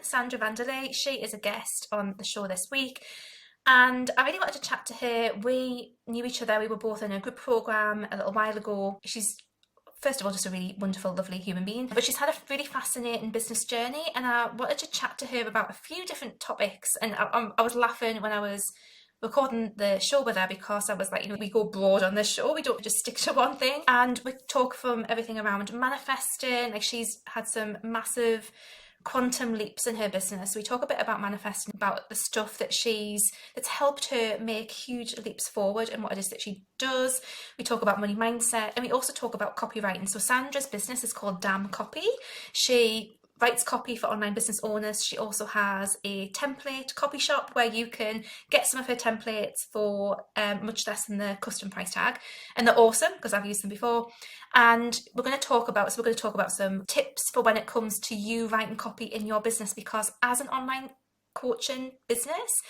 Sandra Vanderlei. She is a guest on the show this week. And I really wanted to chat to her. We knew each other. We were both in a group program a little while ago. She's, first of all, just a really wonderful, lovely human being. But she's had a really fascinating business journey. And I wanted to chat to her about a few different topics. And I was laughing when I was recording the show with her because I was like, we go broad on this show. We don't just stick to one thing. And we talk from everything around manifesting. Like, she's had some massive quantum leaps in her business. We talk a bit about manifesting, about the stuff that's helped her make huge leaps forward and what it is that she does. We talk about money mindset, and we also talk about copywriting. So Sandra's business is called Damn Copy. She writes copy for online business owners. She also has a template copy shop where you can get some of her templates for much less than the custom price tag, and they're awesome because I've used them before. And we're going to talk about some tips for when it comes to you writing copy in your business, because as an online coaching business,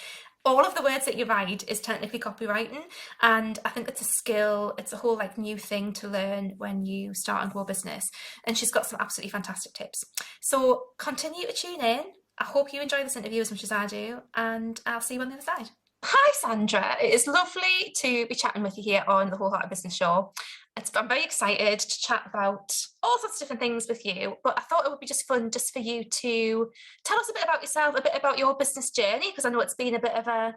all of the words that you write is technically copywriting, and I think it's a skill. It's a whole new thing to learn when you start and grow a business. And she's got some absolutely fantastic tips. So continue to tune in. I hope you enjoy this interview as much as I do, and I'll see you on the other side. Hi, Sandra. It is lovely to be chatting with you here on the Wholehearted Business Show. I'm very excited to chat about all sorts of different things with you, but I thought it would be just fun just for you to tell us a bit about yourself, a bit about your business journey, because I know it's been a bit of a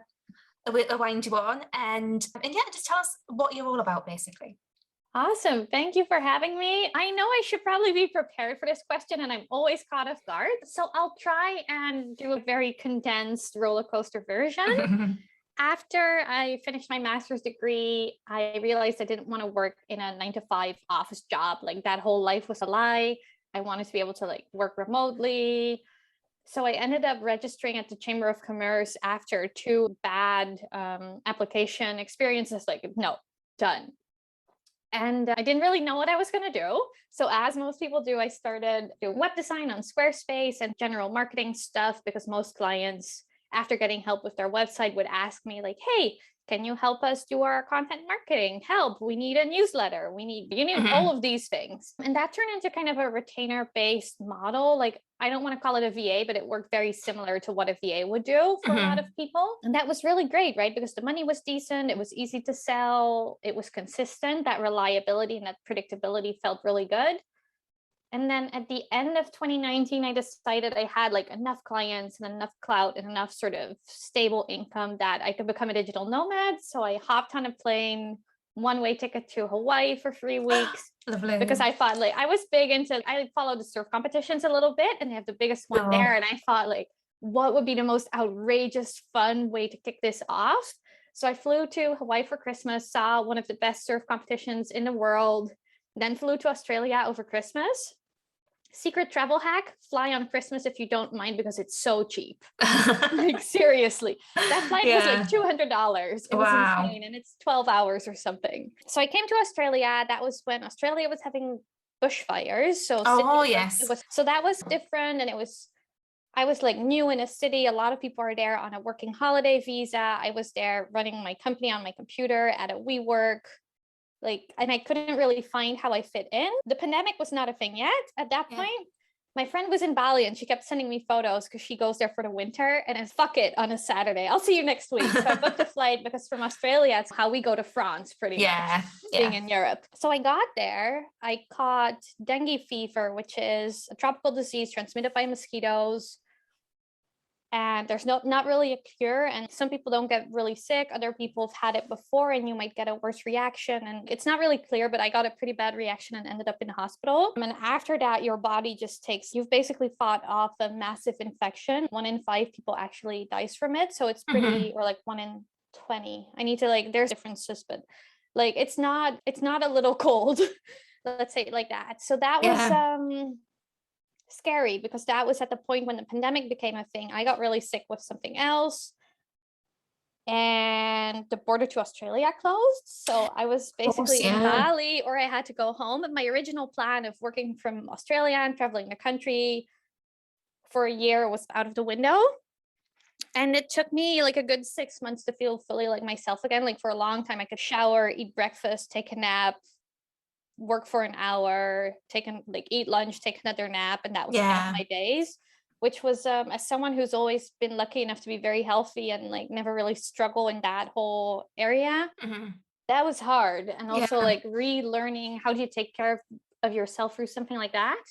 windy one, and yeah, just tell us what you're all about, basically. Awesome. Thank you for having me. I know I should probably be prepared for this question, and I'm always caught off guard. So I'll try and do a very condensed roller coaster version. After I finished my master's degree, I realized I didn't want to work in a 9-to-5 office job. Like, that whole life was a lie. I wanted to be able to work remotely. So I ended up registering at the Chamber of Commerce after 2 bad application experiences. No, done. And I didn't really know what I was going to do. So as most people do, I started doing web design on Squarespace and general marketing stuff, because most clients, after getting help with their website, would ask me hey, can you help us do our content marketing? Help, we need a newsletter. You need all of these things. And that turned into kind of a retainer-based model. I don't want to call it a VA, but it worked very similar to what a VA would do for a lot of people. And that was really great, right? Because the money was decent. It was easy to sell. It was consistent. That reliability and that predictability felt really good. And then at the end of 2019, I decided I had enough clients and enough clout and enough sort of stable income that I could become a digital nomad. So I hopped on a plane, one-way ticket to Hawaii for 3 weeks. Lovely. Because I thought I was big into, I followed the surf competitions a little bit, and they have the biggest one there. And I thought what would be the most outrageous, fun way to kick this off? So I flew to Hawaii for Christmas, saw one of the best surf competitions in the world, then flew to Australia over Christmas. Secret travel hack: fly on Christmas if you don't mind, because it's so cheap. Seriously, that flight was $200. It was insane, and it's 12 hours or something. So I came to Australia. That was when Australia was having bushfires. So so that was different, and I was new in a city. A lot of people are there on a working holiday visa. I was there running my company on my computer at a WeWork. And I couldn't really find how I fit in. The pandemic was not a thing yet at that point. My friend was in Bali, and she kept sending me photos because she goes there for the winter, and it's fuck it on a Saturday. I'll see you next week. So I booked a flight, because from Australia, it's how we go to France pretty much, being in Europe. So I got there. I caught dengue fever, which is a tropical disease transmitted by mosquitoes. And there's not really a cure, and some people don't get really sick. Other people have had it before, and you might get a worse reaction, and it's not really clear, but I got a pretty bad reaction and ended up in the hospital. And after that, your body just you've basically fought off a massive infection. 1 in 5 people actually dies from it. So it's pretty, or 1 in 20. I need to there's differences, but it's not a little cold. Let's say it like that. So that was scary, because that was at the point when the pandemic became a thing. I got really sick with something else, and the border to Australia closed. So I was basically in Bali, or I had to go home. And my original plan of working from Australia and traveling the country for a year was out of the window. And it took me a good 6 months to feel fully myself again. For a long time, I could shower, eat breakfast, take a nap, work for an hour, eat lunch, take another nap, and that was kind of my days. which was as someone who's always been lucky enough to be very healthy and like never really struggle in that whole area, that was hard. And also Yeah. like relearning how do you take care of yourself through something like that.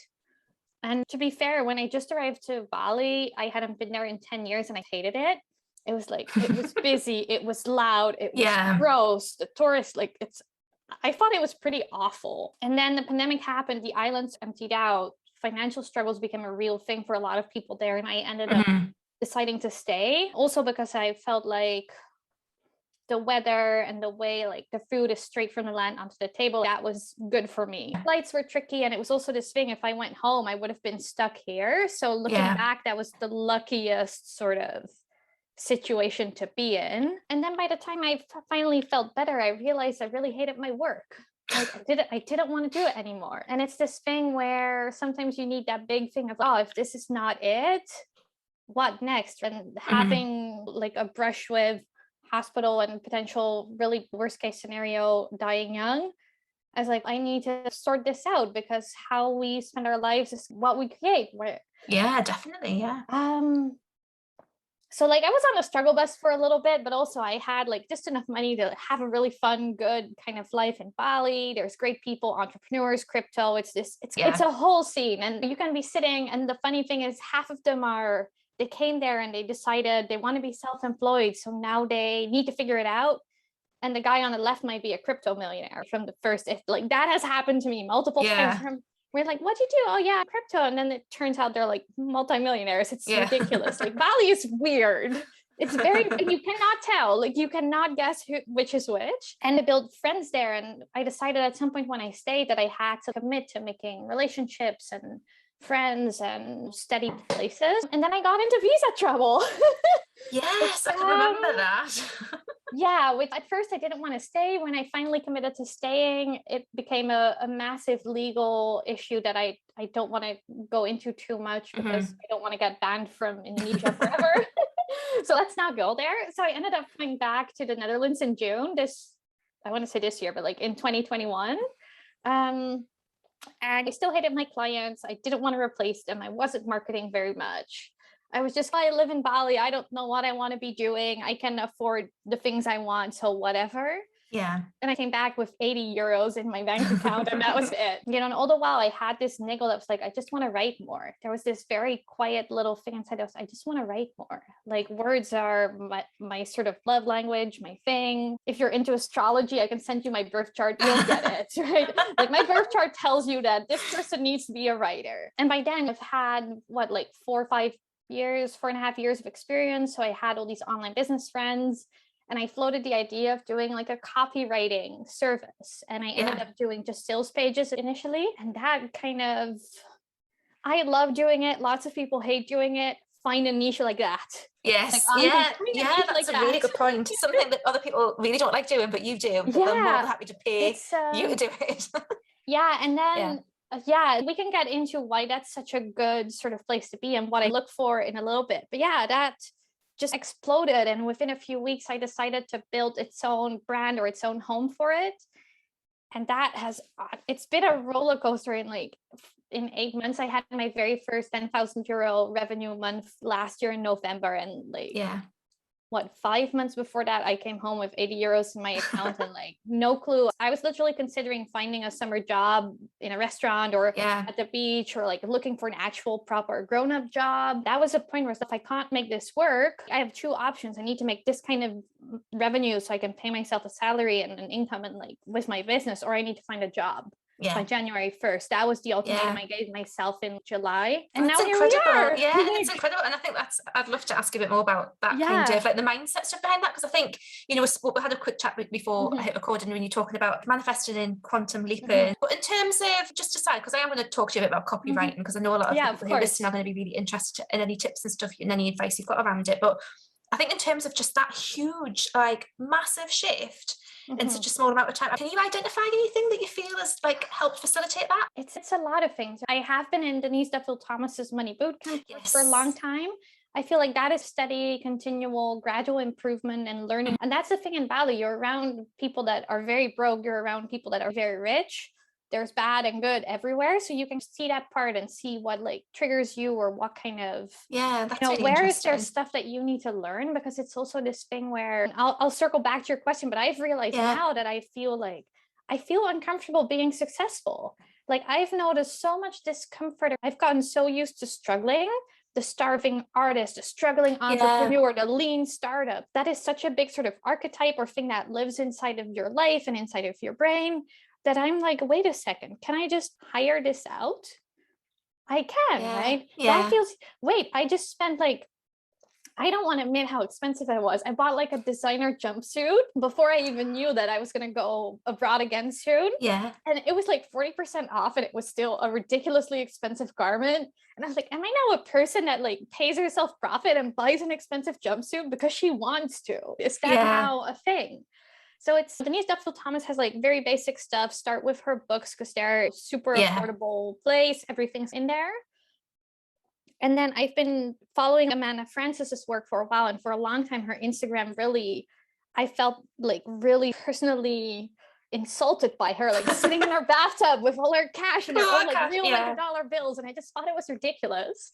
And to be fair, when I just arrived to Bali, I hadn't been there in 10 years and I hated it. It was like, it was busy, it was loud, it was Yeah. gross, the tourists, like I thought it was pretty awful. And then the pandemic happened, the islands emptied out, financial struggles became a real thing for a lot of people there. And I ended up deciding to stay, also because I felt like the weather and the way like the food is straight from the land onto the table, that was good for me. Flights were tricky, and it was also this thing, if I went home I would have been stuck here. So looking back, that was the luckiest sort of situation to be in. And then by the time I finally felt better, I realized I really hated my work. Like I didn't want to do it anymore. And it's this thing where sometimes you need that big thing of, oh, if this is not it, what next? And having like a brush with hospital and potential really worst case scenario dying young, I was like, I need to sort this out, because how we spend our lives is what we create. Yeah, definitely. Yeah. So like I was on a struggle bus for a little bit, but also I had like just enough money to have a really fun, good kind of life in Bali. There's great people, entrepreneurs, crypto. It's a whole scene, and you can be sitting. And the funny thing is, half of them they came there and they decided they want to be self-employed. So now they need to figure it out. And the guy on the left might be a crypto millionaire from the first, if like that has happened to me multiple times. We're like, what'd you do? Oh yeah, crypto. And then it turns out they're like multimillionaires. It's ridiculous. Like Bali is weird. It's very, you cannot tell, like you cannot guess which is which. And I built friends there. And I decided at some point when I stayed that I had to commit to making relationships and friends and steady places. And then I got into visa trouble. Yes, I can remember that. At first I didn't want to stay. When I finally committed to staying, it became a massive legal issue that I don't want to go into too much, because I don't want to get banned from Indonesia forever. So let's not go there. So I ended up coming back to the Netherlands in June. I want to say this year, but like in 2021. And I still hated my clients. I didn't want to replace them. I wasn't marketing very much. I was just, I live in Bali. I don't know what I want to be doing. I can afford the things I want, so whatever. Yeah. And I came back with 80 euros in my bank account, and that was it. And all the while I had this niggle that was like, I just want to write more. There was this very quiet little thing inside us. I just want to write more. Like words are my sort of love language, my thing. If you're into astrology, I can send you my birth chart. You'll get it, right? Like my birth chart tells you that this person needs to be a writer. And by then I've had 4.5 years of experience. So I had all these online business friends. And I floated the idea of doing like a copywriting service. And I ended up doing just sales pages initially. And that I love doing it. Lots of people hate doing it. Find a niche like that. Yes. Like, that's a really good point. Something that other people really don't like doing, but you do. But they're more happy to pay you to do it. And then we can get into why that's such a good sort of place to be and what I look for in a little bit. But that just exploded. And within a few weeks, I decided to build its own brand or its own home for it. And it's been a roller coaster. In 8 months, I had my very first 10,000 euro revenue month last year in November. And 5 months before that, I came home with 80 euros in my account and no clue. I was literally considering finding a summer job in a restaurant or at the beach, or looking for an actual proper grown-up job. That was a point where if I can't make this work, I have two options. I need to make this kind of revenue so I can pay myself a salary and an income and with my business, or I need to find a job. By January 1st. That was the ultimatum I gave myself in July. And that's now incredible. Here we are. Yeah, it's incredible. And I think I'd love to ask you a bit more about that kind of the mindset stuff behind that. Because I think, we had a quick chat before I hit recording when you're talking about manifesting and quantum leaping. But in terms of, just aside, because I am going to talk to you a bit about copywriting, because I know a lot of people who are listening are going to be really interested in any tips and stuff and any advice you've got around it. But I think in terms of just that huge, massive shift in such a small amount of time, can you identify anything that you feel has helped facilitate that? It's a lot of things. I have been in Denise Duffield Thomas's Money Bootcamp for a long time. I feel like that is steady, continual, gradual improvement and learning. And that's the thing in Bali. You're around people that are very broke. You're around people that are very rich. there's bad and good everywhere. So you can see that part and see what like triggers you, or what kind of, that's really where is there interesting. stuff that you need to learn? Because it's also this thing where I'll circle back to your question, but I've realized now that I feel uncomfortable being successful. Like I've noticed so much discomfort. I've gotten so used to struggling, the starving artist, the struggling entrepreneur, the lean startup. That is such a big sort of archetype or thing that lives inside of your life and inside of your brain, that I'm like, wait a second, can I just hire this out? I can, right? That feels, wait, I just spent like, I don't want to admit how expensive it was. I bought like a designer jumpsuit before I even knew that I was going to go abroad again soon. Yeah. And it was like 40% off, and it was still a ridiculously expensive garment. And I was like, am I now a person that like pays herself profit and buys an expensive jumpsuit because she wants to? Is that now a thing? So it's Denise Duffield Thomas has like very basic stuff. Start with her books because they're super affordable place. Everything's in there. And then I've been following Amanda Francis's work for a while, and for a long time, her Instagram really, I felt like really personally insulted by her, like sitting in her bathtub with all her cash and her own like real $100 bills. And I just thought it was ridiculous.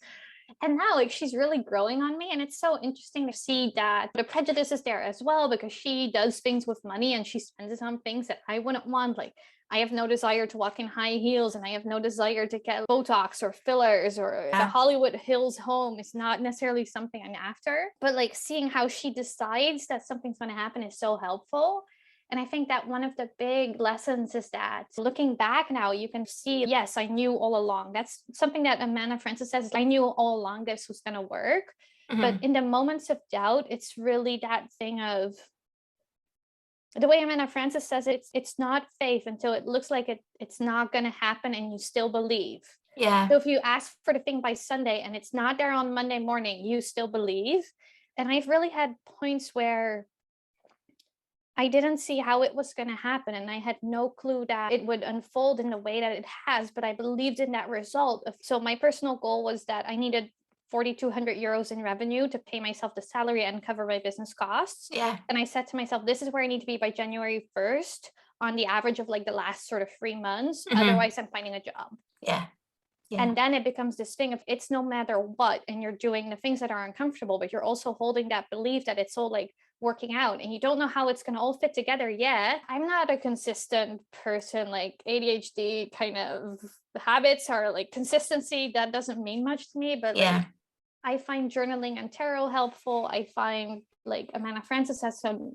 And now like she's really growing on me, and it's so interesting to see that the prejudice is there as well, because she does things with money and she spends it on things that I wouldn't want. Like I have no desire to walk in high heels, and I have no desire to get Botox or fillers, or the Hollywood Hills home is not necessarily something I'm after. But like seeing how she decides that something's going to happen is so helpful. And I think that one of the big lessons is that looking back now, you can see, yes, I knew all along. That's something that Amanda Francis says, I knew all along this was going to work. But in the moments of doubt, it's really that thing of, the way Amanda Francis says it, it's not faith until it looks like it's not going to happen and you still believe. So if you ask for the thing by Sunday and it's not there on Monday morning, you still believe. And I've really had points where I didn't see how it was going to happen, and I had no clue that it would unfold in the way that it has, but I believed in that result. So my personal goal was that I needed 4,200 euros in revenue to pay myself the salary and cover my business costs. And I said to myself, this is where I need to be by January 1st on the average of like the last sort of 3 months. Otherwise, I'm finding a job. And then it becomes this thing of it's no matter what, and you're doing the things that are uncomfortable, but you're also holding that belief that it's all like working out, and you don't know how it's going to all fit together yet. I'm not a consistent person. Like ADHD kind of habits are like consistency. That doesn't mean much to me, but like I find journaling and tarot helpful. I find like Amanda Francis has some,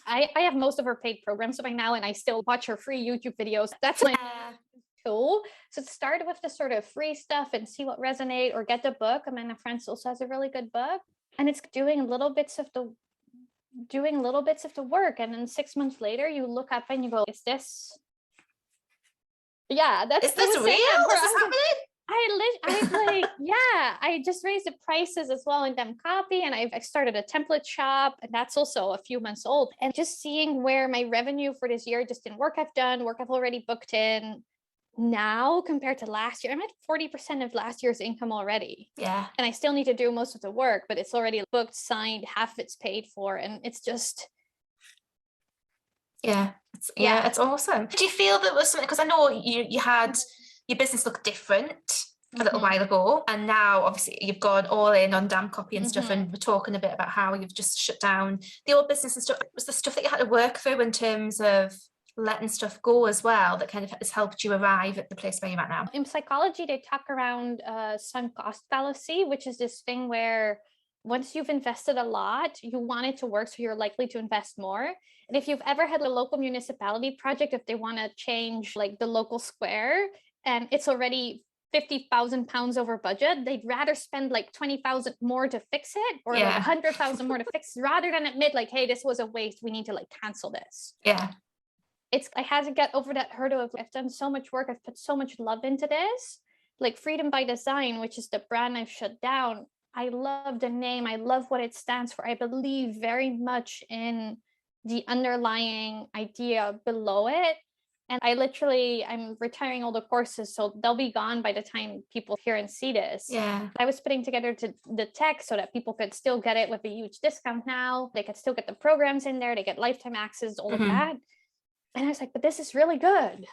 I have most of her paid programs by now, and I still watch her free YouTube videos. That's my tool. So start with the sort of free stuff and see what resonates, or get the book. Amanda Francis also has a really good book, and it's doing little bits of the work. And then 6 months later, you look up and you go, is this that's is this real? Is this happening? I just raised the prices as well in them copy, and I started a template shop, and that's also a few months old. And just seeing where my revenue for this year, just in work I've done, work I've already booked in now compared to last year, I'm at 40% of last year's income already. And I still need to do most of the work, but it's already booked, signed, half of it's paid for, and it's just it's awesome. Do you feel that was something, because I know you had your business look different a little while ago, and now obviously you've gone all in on damn copy and stuff, and we're talking a bit about how you've just shut down the old business and stuff. Was the stuff that you had to work through in terms of letting stuff go as well that kind of has helped you arrive at the place where you're at now? In psychology, they talk around sunk cost fallacy, which is this thing where once you've invested a lot, you want it to work, so you're likely to invest more. And if you've ever had a local municipality project, if they want to change like the local square and it's already 50,000 pounds over budget, they'd rather spend like 20,000 more to fix it, or like 100,000 more to fix, rather than admit like, hey, this was a waste, we need to like cancel this. I had to get over that hurdle of, I've done so much work, I've put so much love into this. Like Freedom by Design, which is the brand I've shut down, I love the name, I love what it stands for. I believe very much in the underlying idea below it. And I'm retiring all the courses, so they'll be gone by the time people hear and see this. I was putting together the tech so that people could still get it with a huge discount now. They could still get the programs in there, they get lifetime access, all of that. And I was like, but this is really good.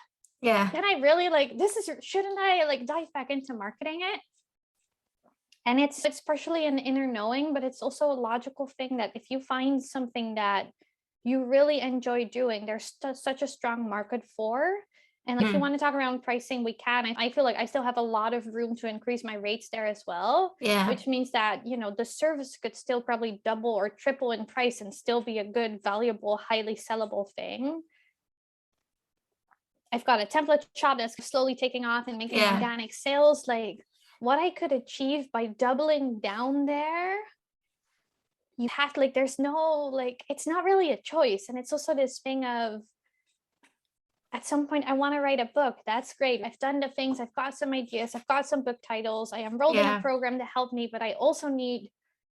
Yeah. then I really like, shouldn't I like dive back into marketing it? And it's partially an inner knowing, but it's also a logical thing that if you find something that you really enjoy doing, there's such a strong market for. And if you want to talk around pricing, we can. I feel like I still have a lot of room to increase my rates there as well, Yeah. which means that, you know, the service could still probably double or triple in price and still be a good, valuable, highly sellable thing. I've got a template shop that's slowly taking off and making organic sales. Like, what I could achieve by doubling down there, you have to, like, there's no, like, it's not really a choice. And it's also this thing of, at some point I want to write a book. That's great. I've done the things, I've got some ideas, I've got some book titles, I enrolled in a program to help me, but I also need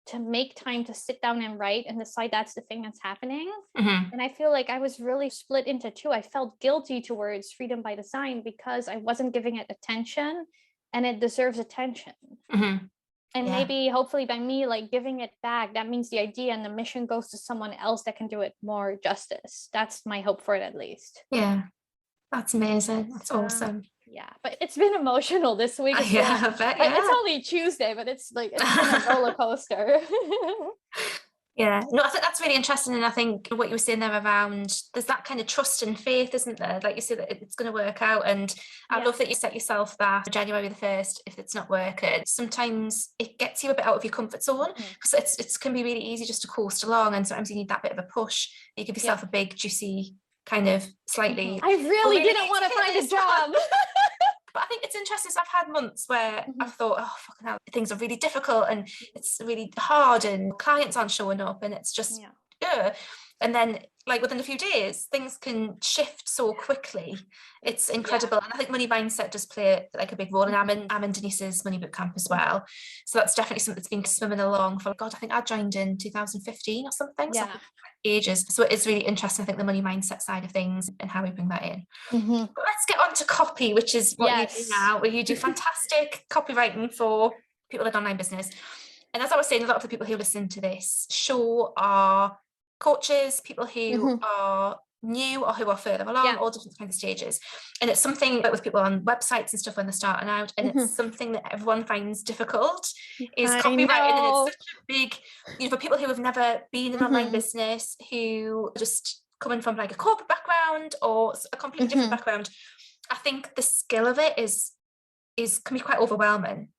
to make time to sit down and write and decide that's the thing that's happening. And I feel like I was really split into two. I felt guilty towards Freedom by Design because I wasn't giving it attention, and it deserves attention. And maybe hopefully by me like giving it back, that means the idea and the mission goes to someone else that can do it more justice. That's my hope for it, at least. Yeah. That's amazing. That's awesome. Yeah, but it's been emotional this week. I bet, it's only Tuesday, but it's like, it's been a roller coaster. Yeah, no, I think that's really interesting. And I think what you were saying there around, there's that kind of trust and faith, isn't there? Like you said, that it's going to work out. And I love that you set yourself that January the 1st, if it's not working. Sometimes it gets you a bit out of your comfort zone, because it can be really easy just to coast along. And sometimes you need that bit of a push. You give yourself a big, juicy, kind of slightly... I really didn't want to find a job. But I think it's interesting. So I've had months where I've thought, oh, fucking hell, things are really difficult and it's really hard and clients aren't showing up and it's just, and then like within a few days, things can shift so quickly. It's incredible. And I think money mindset does play like a big role. And I'm in Denise's money boot camp as well. So that's definitely something that's been swimming along for, God, I think I joined in 2015 or something. So ages. So it is really interesting, I think, the money mindset side of things and how we bring that in. But let's get on to copy, which is what you do now, where you do fantastic copywriting for people in online business. And as I was saying, a lot of the people who listen to this show are coaches, people who are new or who are further along, all different kinds of stages. And it's something that with people on websites and stuff when they're starting out, and it's something that everyone finds difficult is copywriting. And it's such a big, you know, for people who have never been in online business, who just coming from like a corporate background or a completely different background, I think the skill of it can be quite overwhelming.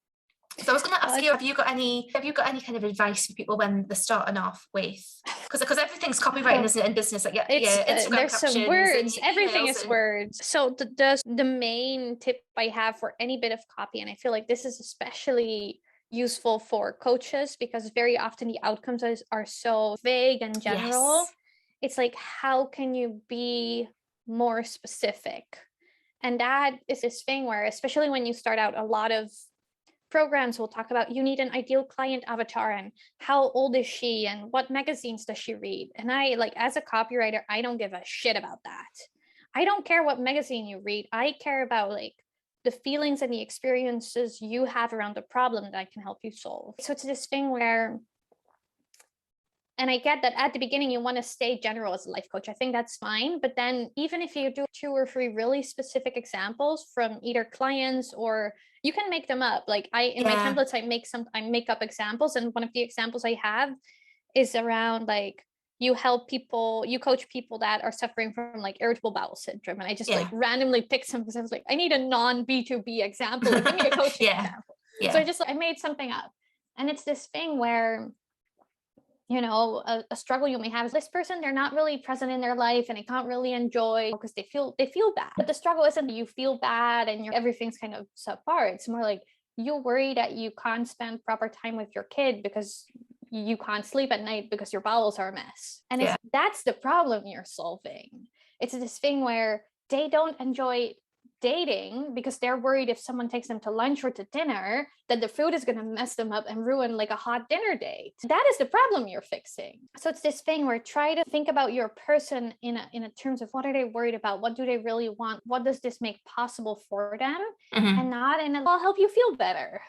So I was going to ask you, have you got any kind of advice for people when they're starting off with, because everything's copywriting, isn't it, in business? Like Instagram there's some words, everything is words. So the main tip I have for any bit of copy, and I feel like this is especially useful for coaches because very often the outcomes are so vague and general. It's like, how can you be more specific? And that is this thing where, especially when you start out, a lot of programs will talk about you need an ideal client avatar and how old is she and what magazines does she read. And I, like, as a copywriter, I don't give a shit about that. I don't care what magazine you read. I care about like the feelings and the experiences you have around the problem that I can help you solve. So it's this thing where, and I get that at the beginning you want to stay general as a life coach. I think that's fine. But then even if you do 2 or 3 really specific examples from either clients, or you can make them up. Like in my templates, I make up examples. And one of the examples I have is around like, you coach people that are suffering from like irritable bowel syndrome. And I just like randomly picked some because I was like, I need a non-B2B example. Like, give me a coaching example. So I made something up. And it's this thing where, you know, a struggle you may have is this person, they're not really present in their life and they can't really enjoy because they feel bad. But the struggle isn't you feel bad and everything's kind of subpar. It's more like you worry that you can't spend proper time with your kid because you can't sleep at night because your bowels are a mess. And that's the problem you're solving. It's this thing where they don't enjoy dating because they're worried if someone takes them to lunch or to dinner that the food is going to mess them up and ruin like a hot dinner date. That is the problem you're fixing. So it's this thing where try to think about your person in a terms of what are they worried about? What do they really want? What does this make possible for them? And not in I'll help you feel better.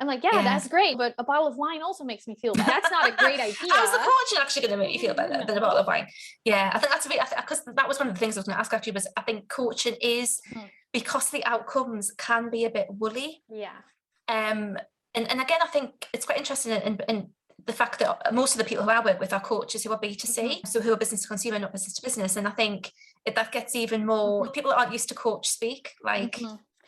I'm like, yeah, that's great, but a bottle of wine also makes me feel better. That's not a great idea. How's the coaching actually going to make you feel better than a bottle of wine? Yeah, I think that's a bit, because that was one of the things I was going to ask actually, was I think coaching is, because the outcomes can be a bit woolly. Yeah. And again, I think it's quite interesting in the fact that most of the people who I work with are coaches who are B2C, so who are business to consumer, not business to business. And I think that gets even more, people aren't used to coach speak, like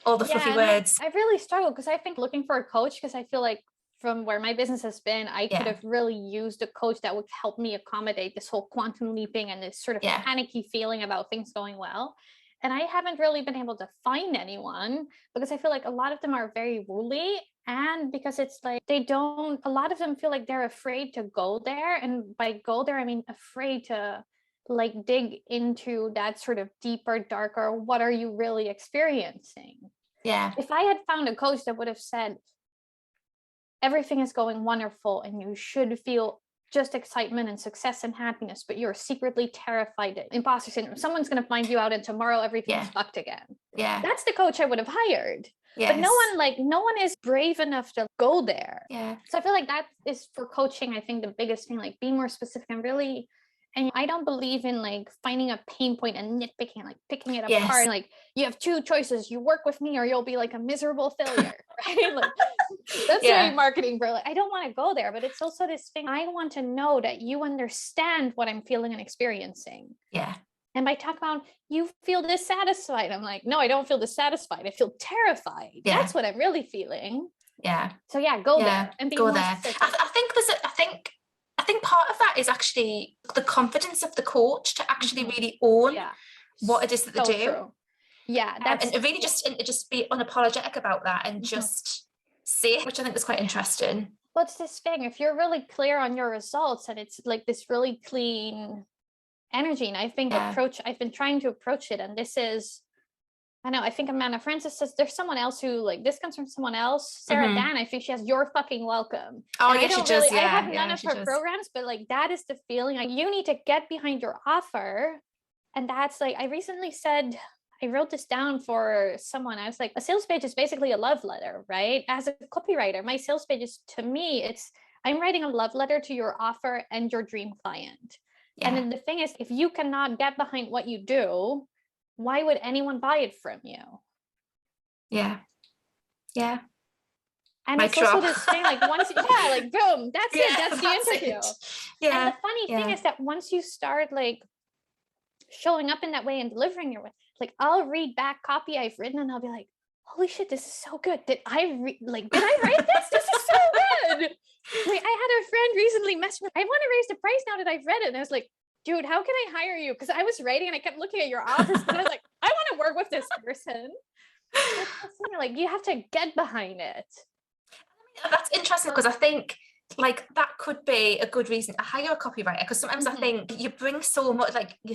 all the fluffy words. I really struggle because I think looking for a coach, because I feel like from where my business has been, I could have really used a coach that would help me accommodate this whole quantum leaping and this sort of panicky feeling about things going well. And I haven't really been able to find anyone because I feel like a lot of them are very woolly, and because it's like a lot of them feel like they're afraid to go there. And by go there, I mean afraid to like dig into that sort of deeper, darker, what are you really experiencing? Yeah. If I had found a coach that would have said, everything is going wonderful and you should feel just excitement and success and happiness, but you're secretly terrified that imposter syndrome, someone's going to find you out and tomorrow everything's fucked again. Yeah. That's the coach I would have hired. Yes. But no one is brave enough to go there. Yeah. So I feel like that is for coaching, I think the biggest thing, like be more specific and really, and I don't believe in like finding a pain point and nitpicking, like picking it apart. Like you have two choices, you work with me or you'll be like a miserable failure, right? Like that's very marketing, bro. Like, I don't want to go there, but it's also this thing. I want to know that you understand what I'm feeling and experiencing. Yeah. And by talking about you feel dissatisfied, I'm like, no, I don't feel dissatisfied. I feel terrified. Yeah. That's what I'm really feeling. Yeah. So go there and be go more there. I think part of that is actually the confidence of the coach to actually really own what it is that they do. True. Yeah, that's and really just be unapologetic about that and just say it, which I think is quite interesting. Well, it's this thing. If you're really clear on your results and it's like this really clean energy, and I've been trying to approach it, and this is, I know, I think Amanda Francis says there's someone else who, like, this comes from someone else. Sarah Dan, I think she has "You're fucking welcome." Oh, yeah, she does. I have none of her programs, but like that is the feeling. Like you need to get behind your offer, and that's like I recently said. I wrote this down for someone. I was like, a sales page is basically a love letter, right? As a copywriter, my sales page is, to me, I'm writing a love letter to your offer and your dream client. Yeah. And then the thing is, if you cannot get behind what you do, why would anyone buy it from you? Yeah. Yeah. And it's also this thing, like once, like boom, that's it. That's the interview. Yeah. And the funny thing is that once you start like showing up in that way and delivering your way, like I'll read back copy I've written and I'll be like, holy shit, this is so good. Did I write this? This is so good. Like I had a friend recently message me, I want to raise the price now that I've read it. And I was like, dude, how can I hire you? Because I was writing and I kept looking at your offers and I was like, I want to work with this person. Like you have to get behind it. That's interesting because I think like that could be a good reason to hire a copywriter, because sometimes I think you bring so much, like you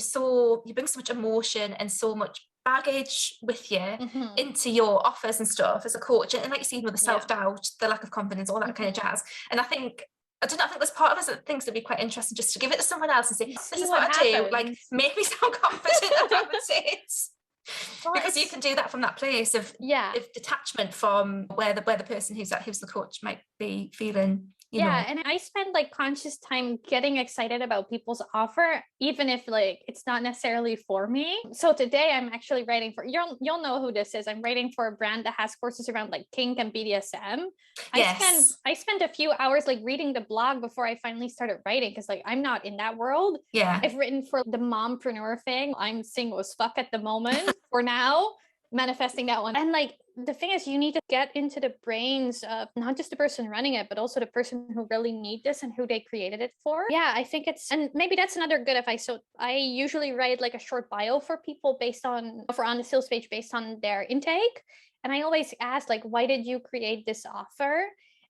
bring so much emotion and so much baggage with you into your offers and stuff as a coach, and like you see with the self-doubt, the lack of confidence, all that kind of jazz. And I think there's part of us that thinks it'd be quite interesting just to give it to someone else and say, this is what I do, like make me sound confident about it. Because you can do that from that place of detachment from where the person who's the coach might be feeling. You know. And I spend like conscious time getting excited about people's offer, even if like it's not necessarily for me. So today I'm actually writing for, you'll know who this is. I'm writing for a brand that has courses around like kink and BDSM. Yes. I spent a few hours like reading the blog before I finally started writing, because like I'm not in that world. Yeah. I've written for the mompreneur thing. I'm single as fuck at the moment for now, manifesting that one. And like the thing is, you need to get into the brains of not just the person running it, but also the person who really need this and who they created it for. Yeah, I think and maybe that's another good advice. So I usually write like a short bio for people on the sales page based on their intake. And I always ask like, why did you create this offer?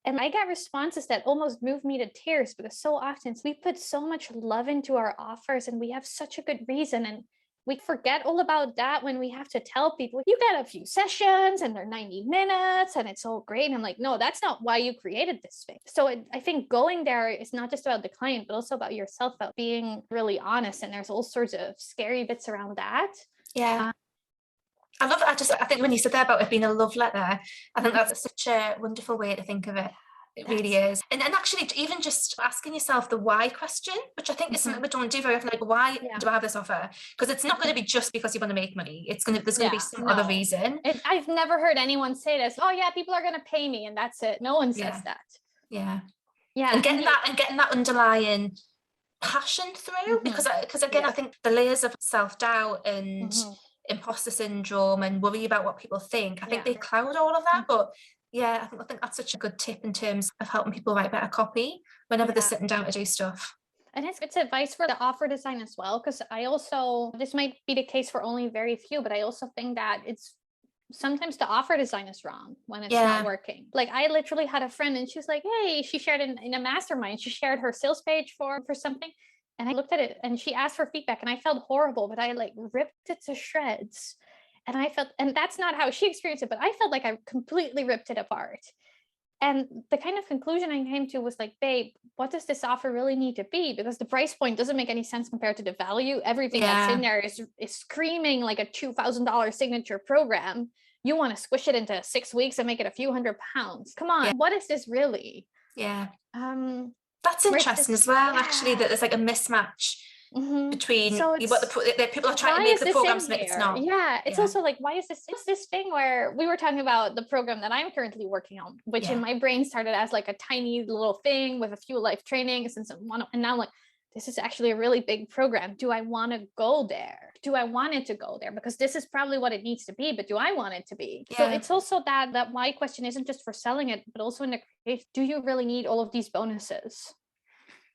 And I get responses that almost move me to tears, because so often we put so much love into our offers and we have such a good reason. And we forget all about that when we have to tell people, you get a few sessions and they're 90 minutes and it's all great. And I'm like, no, that's not why you created this thing. So I think going there is not just about the client, but also about yourself, about being really honest. And there's all sorts of scary bits around that. Yeah. I love it. I think when you said that about it being a love letter, I think that's such a wonderful way to think of it. It really is. And actually, even just asking yourself the why question, which I think is something we don't do very often, like, why do I have this offer? Because it's not going to be just because you want to make money. There's going to be some other reason. I've never heard anyone say this. Oh yeah, people are going to pay me and that's it. No one says that. Yeah. Yeah. And getting that underlying passion through, because again, I think the layers of self-doubt and imposter syndrome and worry about what people think, I think they cloud all of that. But yeah, I think that's such a good tip in terms of helping people write better copy whenever they're sitting down to do stuff. And it's advice for the offer design as well, because this might be the case for only very few, but I also think that it's sometimes the offer design is wrong when it's not working. Like I literally had a friend and she's like, hey, she shared in a mastermind, she shared her sales page for something. And I looked at it and she asked for feedback and I felt horrible, but I like ripped it to shreds. And I felt, and that's not how she experienced it, but I felt like I completely ripped it apart. And the kind of conclusion I came to was like, babe, what does this offer really need to be? Because the price point doesn't make any sense compared to the value. Everything that's in there is screaming like a $2,000 signature program. You want to squish it into 6 weeks and make it a few £100. Come on, what is this really? Yeah. That's interesting as well, actually, that there's like a mismatch between what the people are trying to make the programs make it's not. Yeah, it's also like, why is this thing where we were talking about the program that I'm currently working on, which in my brain started as like a tiny little thing with a few life trainings and now I'm like, this is actually a really big program. Do I want to go there? Do I want it to go there? Because this is probably what it needs to be, but do I want it to be? So it's also that why question isn't just for selling it, but also in the creation. Do you really need all of these bonuses?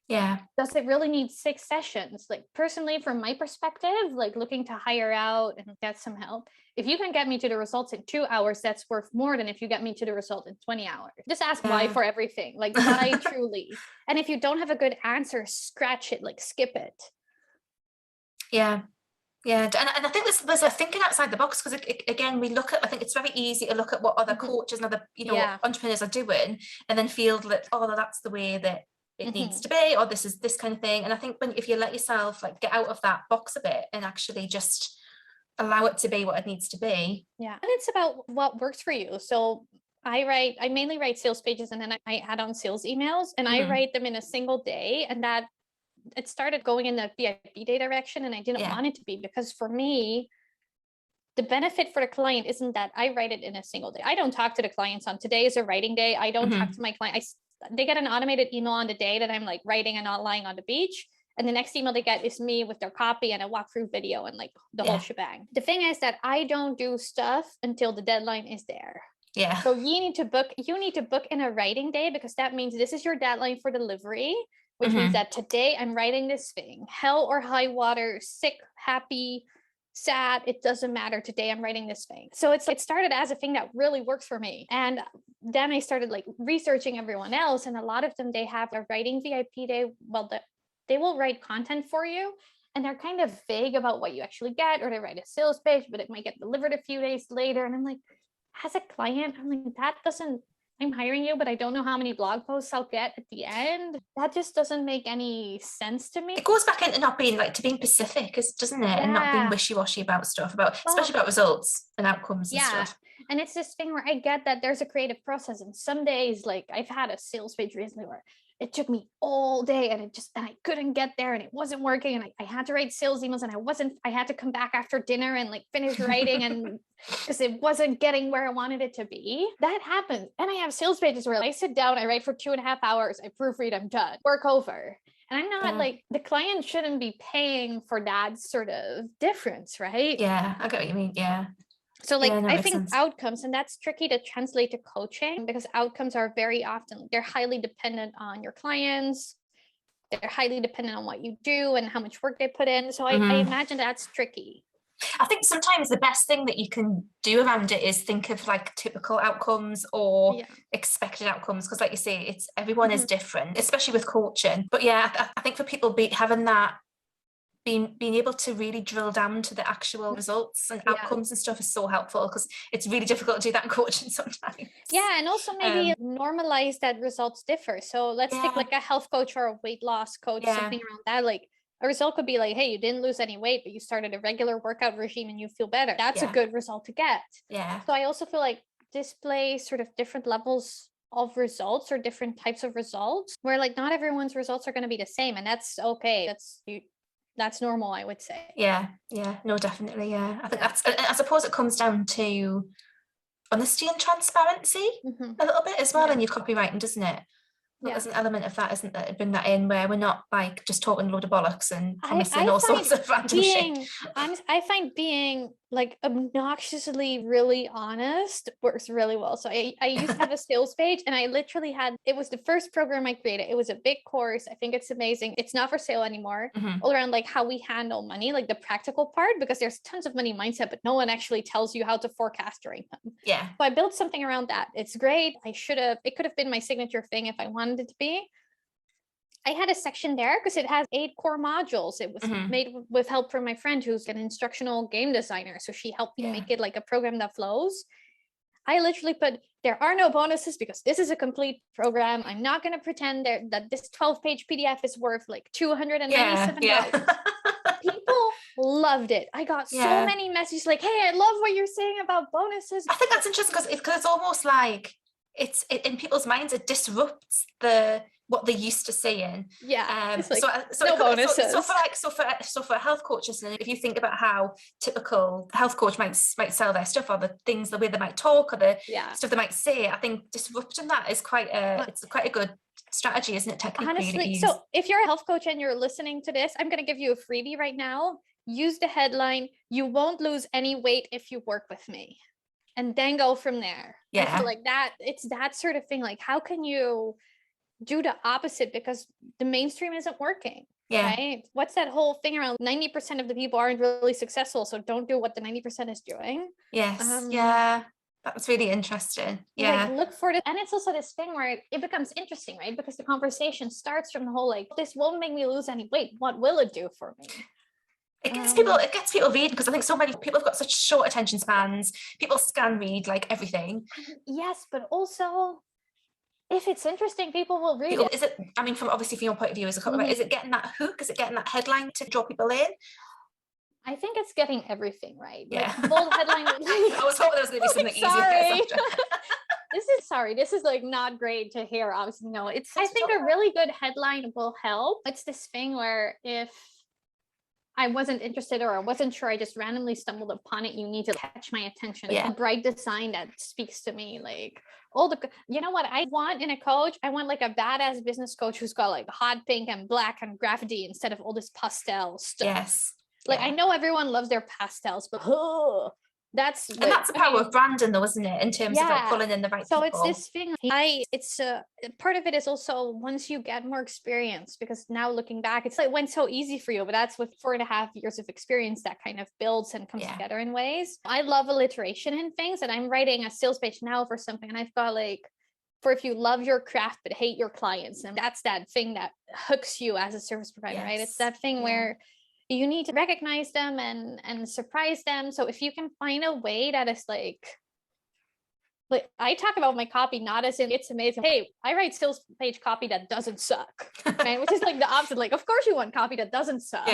Yeah. Does it really need 6 sessions? Like personally, from my perspective, like looking to hire out and get some help, if you can get me to the results in 2 hours, that's worth more than if you get me to the result in 20 hours. Just ask why for everything. Like why truly. And if you don't have a good answer, scratch it, like skip it. Yeah. Yeah, and I think there's a thinking outside the box, because again, we look at, I think it's very easy to look at what other coaches and other entrepreneurs are doing and then feel that, oh, that's the way that it needs to be, or this is this kind of thing. And I think if you let yourself like get out of that box a bit and actually just allow it to be what it needs to be. Yeah, and it's about what works for you. So I mainly write sales pages, and then I add on sales emails, and I write them in a single day, and that it started going in the VIP day direction, and I didn't want it to be, because for me, the benefit for the client isn't that I write it in a single day. I don't talk to the clients on today is a writing day. I don't talk to my client. They get an automated email on the day that I'm like writing and not lying on the beach. And the next email they get is me with their copy and a walkthrough video and like the whole shebang. The thing is that I don't do stuff until the deadline is there. Yeah. So you need to book in a writing day, because that means this is your deadline for delivery, which means that today I'm writing this thing, hell or high water, sick, happy, sad, it doesn't matter. Today I'm writing this thing. So it started as a thing that really works for me. And then I started like researching everyone else, and a lot of them, they have a writing VIP day. Well, they will write content for you, and they're kind of vague about what you actually get, or they write a sales page, but it might get delivered a few days later. And I'm like, as a client, I'm like, I'm hiring you, but I don't know how many blog posts I'll get at the end. That just doesn't make any sense to me. It goes back into not being to being specific, doesn't it? Yeah. And not being wishy-washy about stuff, especially about results and outcomes and stuff. And it's this thing where I get that there's a creative process, and some days, like I've had a sales page recently where it took me all day and I couldn't get there, and it wasn't working, and I had to write sales emails, and I had to come back after dinner and like finish writing, and because it wasn't getting where I wanted it to be. That happens. And I have sales pages where I sit down, I write for 2.5 hours, I proofread, I'm done, work over. And I'm not like, the client shouldn't be paying for that sort of difference, right? Yeah, I get what you mean. Yeah. So like, I think outcomes, and that's tricky to translate to coaching, because outcomes are very often, they're highly dependent on your clients. They're highly dependent on what you do and how much work they put in. So I imagine that's tricky. I think sometimes the best thing that you can do around it is think of like typical outcomes or expected outcomes, because like you say, everyone is different, especially with coaching. But yeah, I think for people having that, being able to really drill down to the actual results and outcomes and stuff is so helpful, because it's really difficult to do that in coaching sometimes. Yeah, and also maybe normalize that results differ. So let's take like a health coach or a weight loss coach, something around that. Like A result could be like, hey, you didn't lose any weight, but you started a regular workout regime and you feel better. That's a good result to get. Yeah. So I also feel like display sort of different levels of results or different types of results, where like not everyone's results are going to be the same, and that's okay. That's normal, I would say. Yeah. No, definitely. Yeah. I think I suppose it comes down to honesty and transparency a little bit as well in your copywriting, doesn't it? Well, there's an element of that, isn't there? Bring that in where we're not like just talking a load of bollocks and promising all sorts of random shit. I find being like obnoxiously really honest works really well. So I used to have a sales page, and I literally it was the first program I created. It was a big course. I think it's amazing. It's not for sale anymore. All around like how we handle money, like the practical part, because there's tons of money mindset, but no one actually tells you how to forecast your income. Yeah. So I built something around that. It's great. It could have been my signature thing if I wanted it to be. I had a section there because it has 8 core modules. It was made with help from my friend who's an instructional game designer. So she helped me make it like a program that flows. I literally put, there are no bonuses because this is a complete program. I'm not going to pretend that this 12-page PDF is worth like $297. People loved it. I got so many messages like, hey, I love what you're saying about bonuses. I think that's interesting because it's almost like it in people's minds, it disrupts what they're used to seeing. Yeah. So no bonuses. So for health coaches, and if you think about how typical health coach might sell their stuff, or the things, the way they might talk, or the stuff they might say, I think disrupting that is quite a good strategy, isn't it? Technically, honestly. So if you're a health coach and you're listening to this, I'm going to give you a freebie right now. Use the headline, "You won't lose any weight if you work with me," and then go from there. I feel like that it's that sort of thing. Like, how can you do the opposite because the mainstream isn't working? Right? What's that whole thing around 90% of the people aren't really successful, so don't do what the 90% is doing? That's really interesting. Like, look for it. And it's also this thing where it becomes interesting, right? Because the conversation starts from the whole like, this won't make me lose any weight. What will it do for me? It gets people reading, because I think so many people have got such short attention spans. People scan read like everything. Yes, but also if it's interesting, people will read it. Is it, I mean, from your point of view as a copywriter, is it getting that hook? Is it getting that headline to draw people in? I think it's getting everything right. Like bold headline. I was hoping there was going to be something easier. This is like not great to hear. Obviously, no. I think a really good headline will help. It's this thing where if I wasn't interested or I wasn't sure, I just randomly stumbled upon it, you need to catch my attention. A bright design that speaks to me, like you know what I want in a coach? I want like a badass business coach who's got like hot pink and black and graffiti instead of all this pastel stuff. Like, I know everyone loves their pastels, but that's the power of branding, though, isn't it? In terms of like pulling in the right people. So it's this thing. Part of it is also once you get more experience, because now looking back, it's like it went so easy for you, but that's with 4.5 years of experience that kind of builds and comes together in ways. I love alliteration in things, and I'm writing a sales page now for something, and I've got like, for if you love your craft but hate your clients, and that's that thing that hooks you as a service provider, right? It's that thing where you need to recognize them and surprise them. So if you can find a way that is like I talk about my copy not as in it's amazing. Hey, I write sales page copy that doesn't suck, right? Which is like the opposite. Like, of course you want copy that doesn't suck.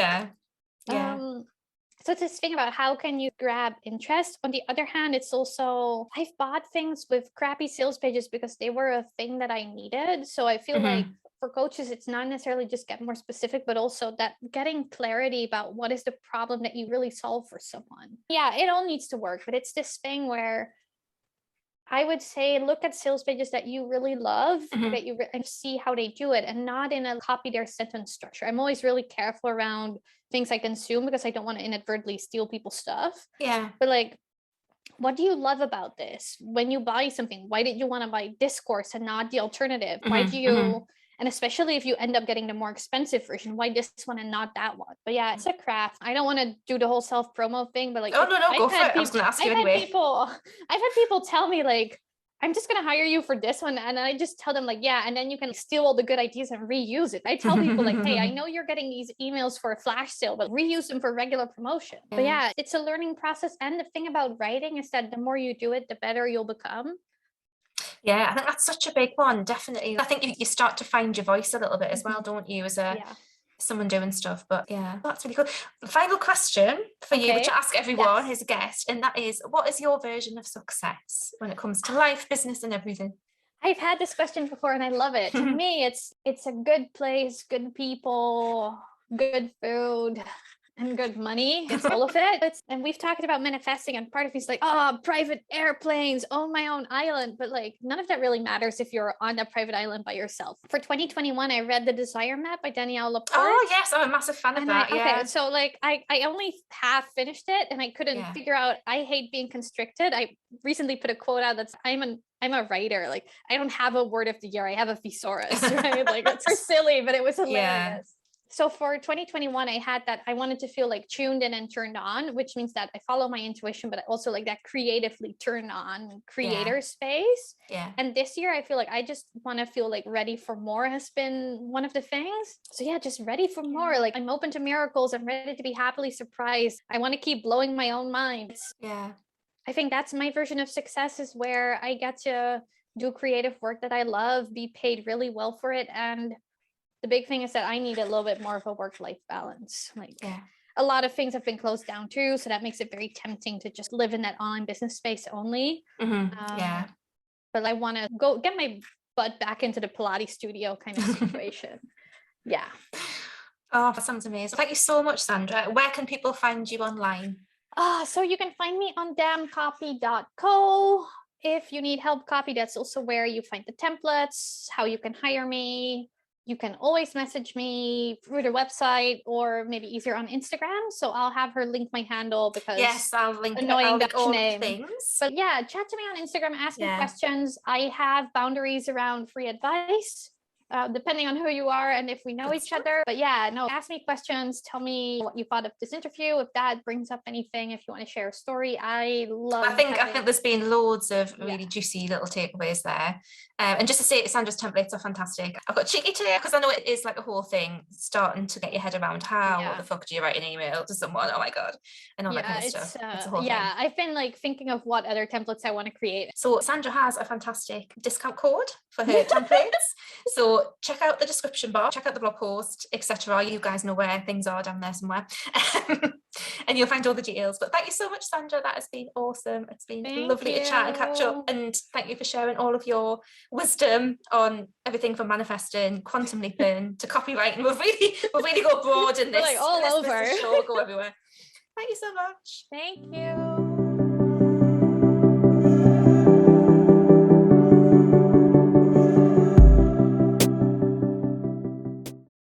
So it's this thing about how can you grab interest. On the other hand, it's also, I've bought things with crappy sales pages because they were a thing that I needed. So I feel like for coaches, it's not necessarily just get more specific, but also that getting clarity about what is the problem that you really solve for someone. Yeah, it all needs to work, but it's this thing where I would say look at sales pages that you really love, that you and see how they do it, and not in a copy their sentence structure. I'm always really careful around things I consume because I don't want to inadvertently steal people's stuff. But like, what do you love about this? When you buy something, why did you want to buy this course and not the alternative? Why do you, and especially if you end up getting the more expensive version, why this one and not that one? But yeah, it's a craft. I don't want to do the whole self-promo thing, but like, go for it. I was going to ask you anyway. I've had people tell me like, I'm just going to hire you for this one. And I just tell them like, yeah, and then you can steal all the good ideas and reuse it. I tell people like, hey, I know you're getting these emails for a flash sale, but reuse them for regular promotion. But yeah, it's a learning process. And the thing about writing is that the more you do it, the better you'll become. Yeah, I think that's such a big one, definitely. I think you start to find your voice a little bit as well, don't you? someone doing stuff. But yeah, that's really cool. Final question for you, which I ask everyone who's a guest, and that is, what is your version of success when it comes to life, business, and everything? I've had this question before and I love it. To me, it's a good place, good people, good food, and good money. It's all of it. And we've talked about manifesting, and part of me's like, oh, private airplanes, own my own island. But like, none of that really matters if you're on a private island by yourself. For 2021, I read The Desire Map by Danielle Laporte. Oh yes, I'm a massive fan of that. Okay, so like I only half finished it and I couldn't figure out, I hate being constricted. I recently put a quote out that's, I'm a writer. Like, I don't have a word of the year. I have a thesaurus, right? Like, it's so silly, but it was hilarious. So for 2021, I had that, I wanted to feel like tuned in and turned on, which means that I follow my intuition, but also like that creatively turned on creator space. Yeah. And this year I feel like I just want to feel like ready for more has been one of the things. So yeah, just ready for more. Like, I'm open to miracles. I'm ready to be happily surprised. I want to keep blowing my own mind. Yeah. I think that's my version of success, is where I get to do creative work that I love, be paid really well for it. And the big thing is that I need a little bit more of a work-life balance. Like, a lot of things have been closed down too, so that makes it very tempting to just live in that online business space only. But I want to go get my butt back into the Pilates studio kind of situation. Oh, that sounds amazing. Thank you so much, Sandra. Where can people find you online? So you can find me on damncopy.co. If you need help copy, that's also where you find the templates, how you can hire me. You can always message me through the website, or maybe easier on Instagram. So I'll have her link my handle, because I'll link annoying Dutch all name. Things. But yeah, chat to me on Instagram, ask me questions. I have boundaries around free advice, depending on who you are and if we know each other. But yeah, no, ask me questions. Tell me what you thought of this interview. If that brings up anything, if you want to share a story, I think there's been loads of really juicy little takeaways there. And just to say, Sandra's templates are fantastic. I've got cheeky today, because I know it is like a whole thing, starting to get your head around what the fuck do you write an email to someone? Oh my God. And all that kind of stuff. It's a whole thing. I've been like thinking of what other templates I want to create. So Sandra has a fantastic discount code for her templates. So check out the description bar, check out the blog post, etc. You guys know where things are down there somewhere. And you'll find all the details. But thank you so much, Sandra. That has been awesome. It's been lovely to chat and catch up. And thank you for sharing all of your wisdom on everything from manifesting, quantum leaping to copywriting. We've really got broad in this. We're like all over. This show, go everywhere. Thank you so much. Thank you.